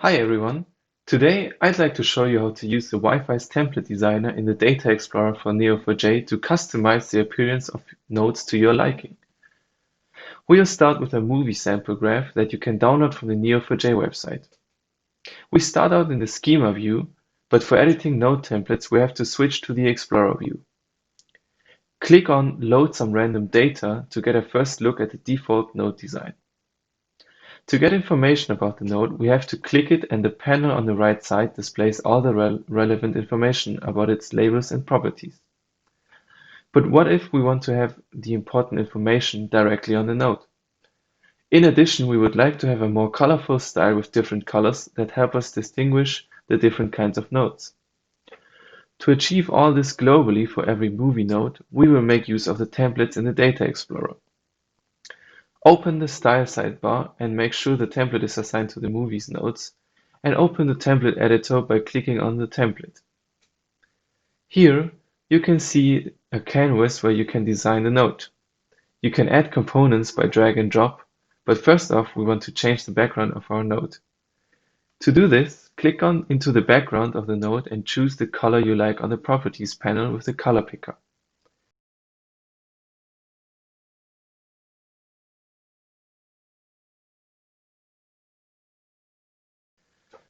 Hi everyone! Today I'd like to show you how to use the Wi-Fi's template designer in the Data Explorer for Neo4j to customize the appearance of nodes to your liking. We'll start with a movie sample graph that you can download from the Neo4j website. We start out in the schema view, but for editing node templates we have to switch to the Explorer view. Click on Load some random data to get a first look at the default node design. To get information about the node, we have to click it and the panel on the right side displays all the relevant information about its labels and properties. But what if we want to have the important information directly on the node? In addition, we would like to have a more colorful style with different colors that help us distinguish the different kinds of nodes. To achieve all this globally for every movie node, we will make use of the templates in the Data Explorer. Open the Style sidebar and make sure the template is assigned to the Movies nodes, and open the template editor by clicking on the template. Here, you can see a canvas where you can design the node. You can add components by drag and drop, but first off we want to change the background of our node. To do this, click into the background of the node and choose the color you like on the Properties panel with the color picker.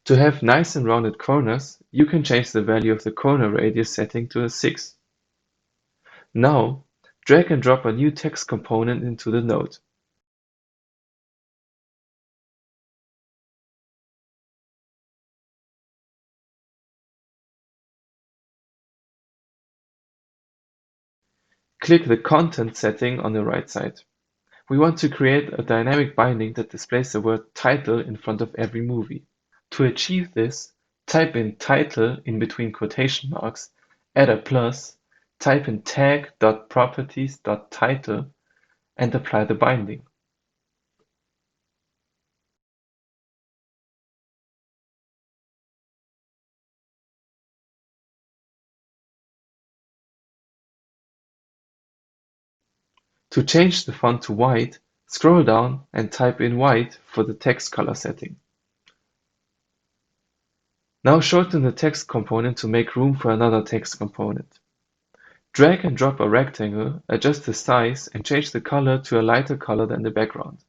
To have nice and rounded corners, you can change the value of the corner radius setting to a 6. Now, drag and drop a new text component into the node. Click the Content setting on the right side. We want to create a dynamic binding that displays the word title in front of every movie. To achieve this, type in title in between quotation marks, add a plus, type in tag.properties.title, and apply the binding. To change the font to white, scroll down and type in white for the text color setting. Now shorten the text component to make room for another text component. Drag and drop a rectangle, adjust the size, and change the color to a lighter color than the background.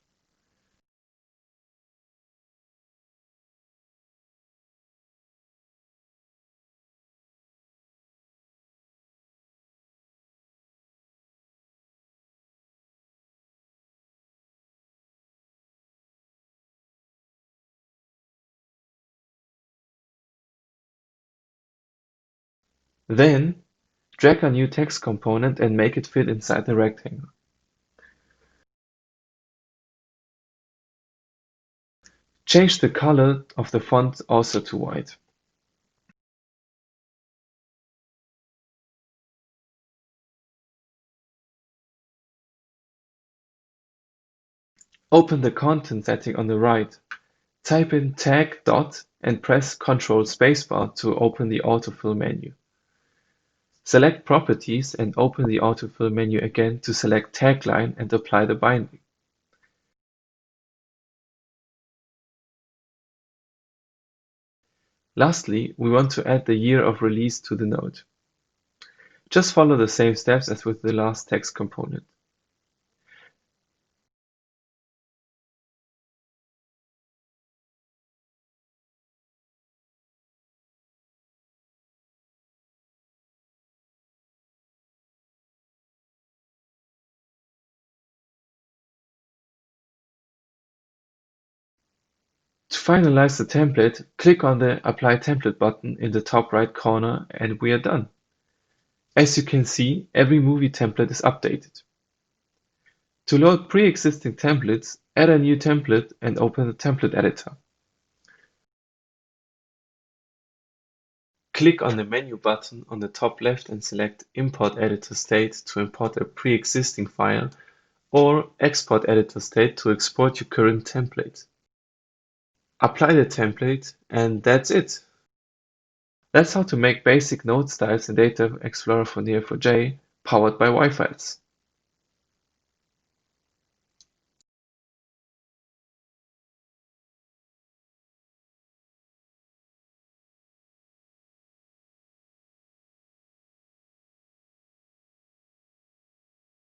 Then, drag a new text component and make it fit inside the rectangle. Change the color of the font also to white. Open the content setting on the right. Type in tag dot and press Ctrl spacebar to open the autofill menu. Select Properties and open the autofill menu again to select tagline and apply the binding. Lastly, we want to add the year of release to the node. Just follow the same steps as with the last text component. To finalize the template, click on the Apply Template button in the top right corner and we are done. As you can see, every movie template is updated. To load pre-existing templates, add a new template and open the template editor. Click on the menu button on the top left and select Import Editor State to import a pre-existing file or Export Editor State to export your current template. Apply the template and that's it. That's how to make basic node styles in Data Explorer for Neo4j powered by Wi-Fi's.